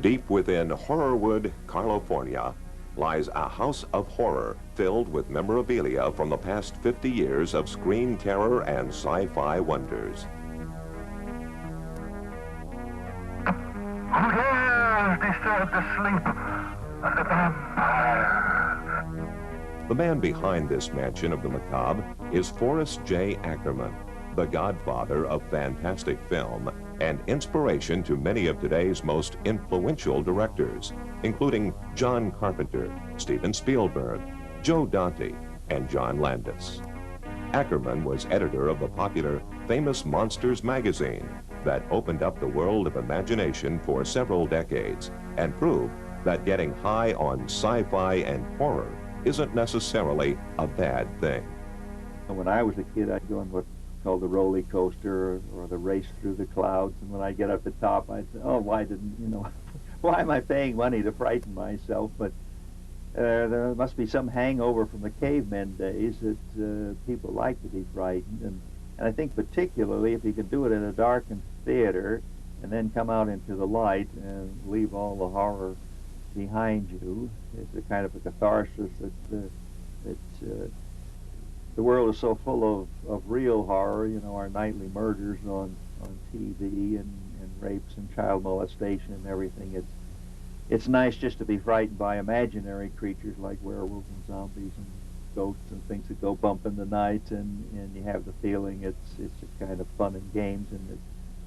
Deep within Horrorwood, California, lies a house of horror filled with memorabilia from the past 50 years of screen terror and sci-fi wonders. Who dares disturb the sleep of the vampire? The man behind this mansion of the macabre is Forrest J. Ackerman, the godfather of fantastic film and inspiration to many of today's most influential directors, including John Carpenter, Steven Spielberg, Joe Dante, and John Landis. Ackerman was editor of the popular Famous Monsters magazine that opened up the world of imagination for several decades and proved that getting high on sci-fi and horror isn't necessarily a bad thing. When I was a kid, I'd go on what's called the roller coaster or the race through the clouds, and when I get up the top, I'd say, oh, why am I paying money to frighten myself? But there must be some hangover from the cavemen days that people like to be frightened, and I think particularly if you can do it in a darkened theater and then come out into the light and leave all the horror behind you, it's a kind of a catharsis that the world is so full of real horror, you know, our nightly murders on TV and rapes and child molestation and everything. It's nice just to be frightened by imaginary creatures like werewolves and zombies and ghosts and things that go bump in the night, and you have the feeling it's a kind of fun and games, and there's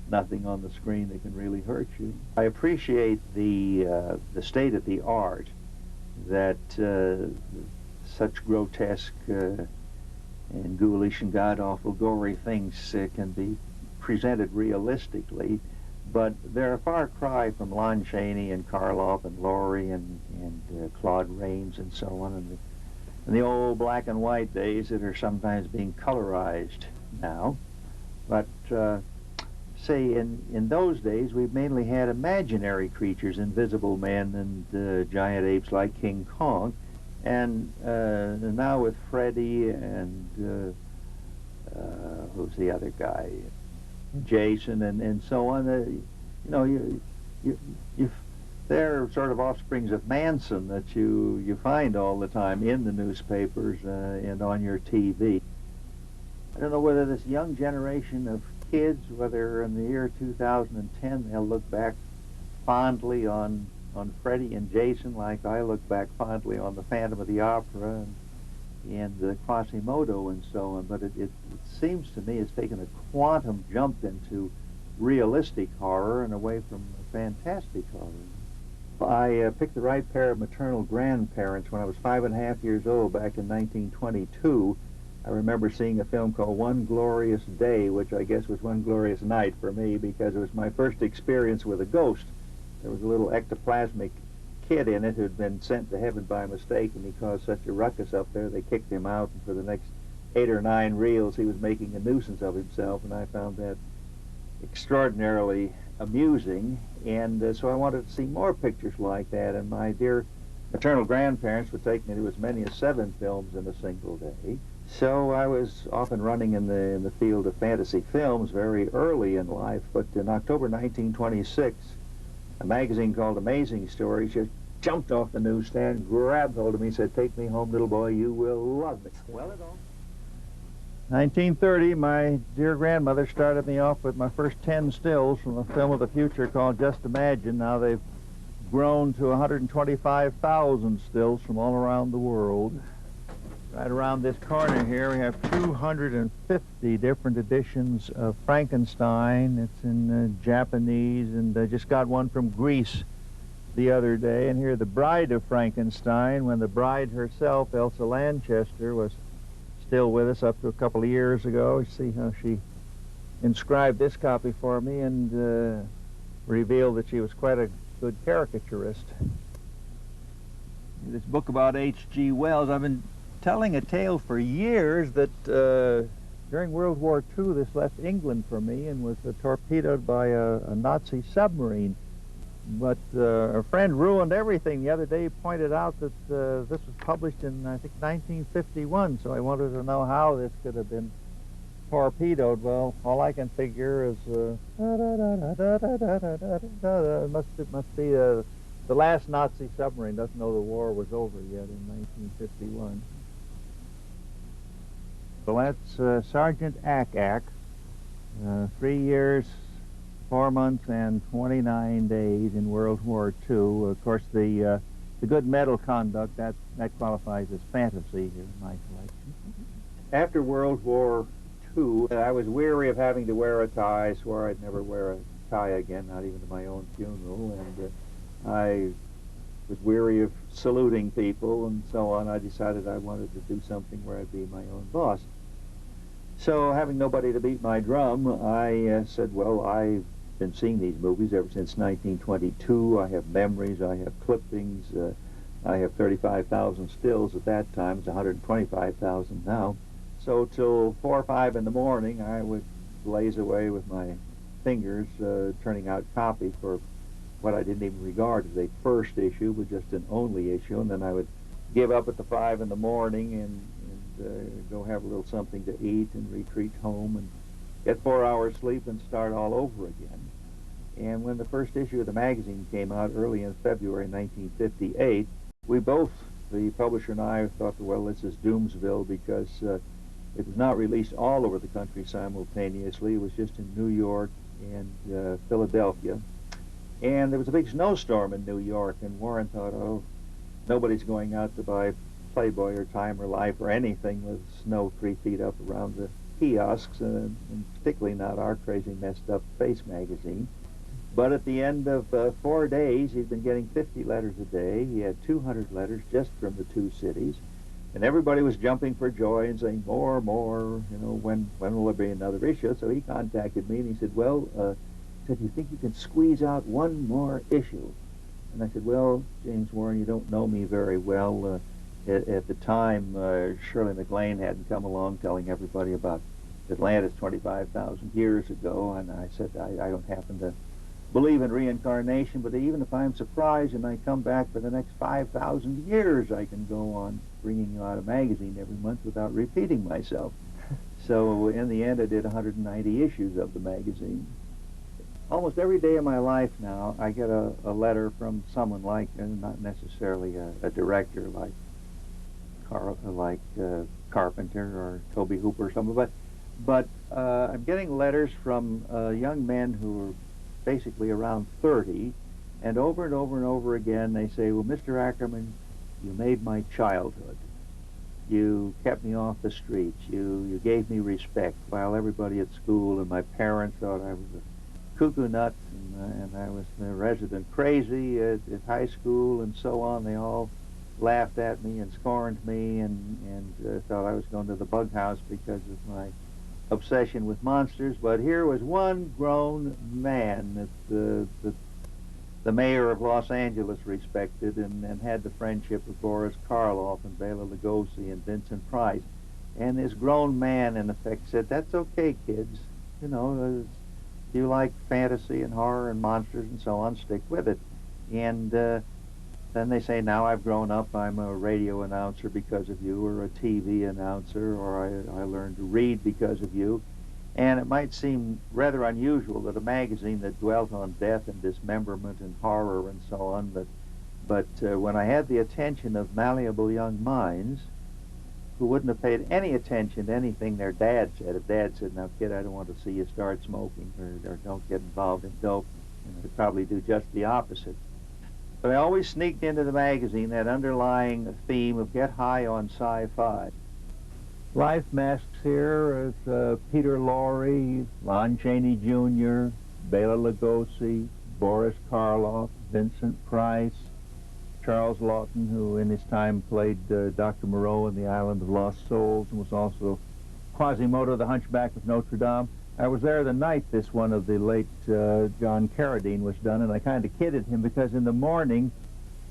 nothing on the screen that can really hurt you. I appreciate the state of the art, that such grotesque and ghoulish and god-awful gory things can be presented realistically, but they're a far cry from Lon Chaney and Karloff and Laurie and Claude Rains and so on, and the old black and white days that are sometimes being colorized now. But say in those days we mainly had imaginary creatures, invisible men and giant apes like King Kong. And now with Freddy and who's the other guy, Jason and so on, you know, they're sort of offsprings of Manson that you find all the time in the newspapers and on your TV. I don't know whether this young generation of kids, whether in the year 2010 they'll look back fondly on Freddy and Jason like I look back fondly on the Phantom of the Opera and Quasimodo and so on, but it seems to me it's taken a quantum jump into realistic horror and away from fantastic horror. I picked the right pair of maternal grandparents when I was 5.5 years old back in 1922. I remember seeing a film called One Glorious Day, which I guess was one glorious night for me because it was my first experience with a ghost. There was a little ectoplasmic kid in it who'd been sent to heaven by mistake, and he caused such a ruckus up there they kicked him out, and for the next 8 or 9 reels he was making a nuisance of himself, and I found that extraordinarily amusing, and so I wanted to see more pictures like that, and my dear maternal grandparents would take me to as many as 7 films in a single day. So I was off and running in the field of fantasy films very early in life, but in October 1926, a magazine called Amazing Stories just jumped off the newsstand, grabbed hold of me, and said, "Take me home, little boy, you will love it." Well, it all. 1930, my dear grandmother started me off with my first 10 stills from a film of the future called Just Imagine. Now they've grown to 125,000 stills from all around the world. Right around this corner here, we have 250 different editions of Frankenstein. It's in Japanese, and I just got one from Greece the other day. And here, The Bride of Frankenstein, when the bride herself, Elsa Lanchester, was still with us up to a couple of years ago. You see how she inscribed this copy for me and revealed that she was quite a good caricaturist. This book about H.G. Wells, I've been telling a tale for years that during World War II this left England for me and was torpedoed by a Nazi submarine. But a friend ruined everything. The other day he pointed out that this was published in, I think, 1951, so I wanted to know how this could have been torpedoed. Well, all I can figure is must be the last Nazi submarine doesn't know the war was over yet in 1951. So that's Sergeant Ack, 3 years, 4 months, and 29 days in World War II. Of course, the good medal conduct, that qualifies as fantasy here in my collection. After World War II, I was weary of having to wear a tie. I swore I'd never wear a tie again, not even to my own funeral, and I was weary of saluting people and so on. I decided I wanted to do something where I'd be my own boss. So, having nobody to beat my drum, I said, well, I've been seeing these movies ever since 1922. I have memories, I have clippings, I have 35,000 stills at that time. It's 125,000 now. So till 4 or 5 in the morning, I would blaze away with my fingers, turning out copy for what I didn't even regard as a first issue, but just an only issue, and then I would give up at the 5 in the morning and go have a little something to eat and retreat home and get 4 hours sleep and start all over again. And when the first issue of the magazine came out early in February 1958, we both, the publisher and I, thought, well, this is Doomsville, because it was not released all over the country simultaneously. It was just in New York and Philadelphia. And there was a big snowstorm in New York, and Warren thought, oh, nobody's going out to buy Playboy or Time or Life or anything with snow 3 feet up around the kiosks, and particularly not our crazy messed up Face magazine. But at the end of 4 days, he'd been getting 50 letters a day. He had 200 letters just from the 2 cities. And everybody was jumping for joy and saying, more, you know, when will there be another issue? So he contacted me and he said, well, do you think you can squeeze out 1 more issue? And I said, well, James Warren, you don't know me very well. At the time, Shirley MacLaine hadn't come along telling everybody about Atlantis 25,000 years ago. And I said, I don't happen to believe in reincarnation, but even if I'm surprised and I come back for the next 5,000 years, I can go on bringing you out a magazine every month without repeating myself. So in the end, I did 190 issues of the magazine. Almost every day of my life now, I get a letter from someone like, not necessarily a director like Carpenter or Toby Hooper or something, but I'm getting letters from young men who are basically around 30, and over again they say, well, Mr. Ackerman, you made my childhood. You kept me off the streets. You gave me respect while everybody at school and my parents thought I was a cuckoo nut and I was the resident crazy at high school and so on. They all laughed at me and scorned me and thought I was going to the bug house because of my obsession with monsters. But here was one grown man that the mayor of Los Angeles respected and had the friendship of Boris Karloff and Bela Lugosi and Vincent Price. And this grown man, in effect, said, that's okay, kids. You know, if you like fantasy and horror and monsters and so on, stick with it. And then they say, now I've grown up, I'm a radio announcer because of you, or a TV announcer, or I learned to read because of you. And it might seem rather unusual that a magazine that dwelt on death and dismemberment and horror and so on, but when I had the attention of malleable young minds who wouldn't have paid any attention to anything their dad said. If Dad said, now kid, I don't want to see you start smoking, or don't get involved in dope, they'd probably do just the opposite. But I always sneaked into the magazine that underlying theme of get high on sci-fi. Life masks here is Peter Lorre, Lon Chaney Jr., Bela Lugosi, Boris Karloff, Vincent Price, Charles Lawton, who in his time played Dr. Moreau in The Island of Lost Souls and was also Quasimodo, the Hunchback of Notre Dame. I was there the night this one of the late John Carradine was done, and I kind of kidded him because in the morning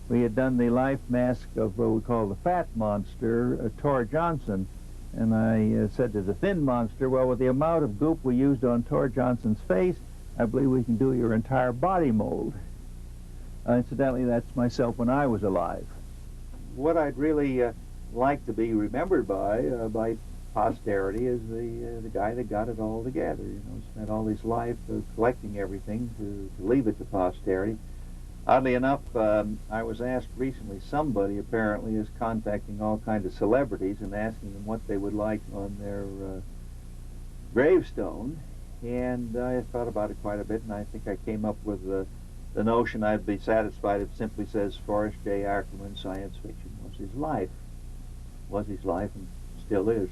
we had done the life mask of what we call the Fat Monster, Tor Johnson. And I said to the Thin Monster, well, with the amount of goop we used on Tor Johnson's face, I believe we can do your entire body mold. Incidentally, that's myself when I was alive. What I'd really like to be remembered by posterity as the guy that got it all together. You know, spent all his life collecting everything to leave it to posterity. Oddly enough, I was asked recently, somebody apparently is contacting all kinds of celebrities and asking them what they would like on their gravestone. And I thought about it quite a bit, and I think I came up with the notion I'd be satisfied if it simply says Forrest J. Ackerman, science fiction was his life. Was his life and still is.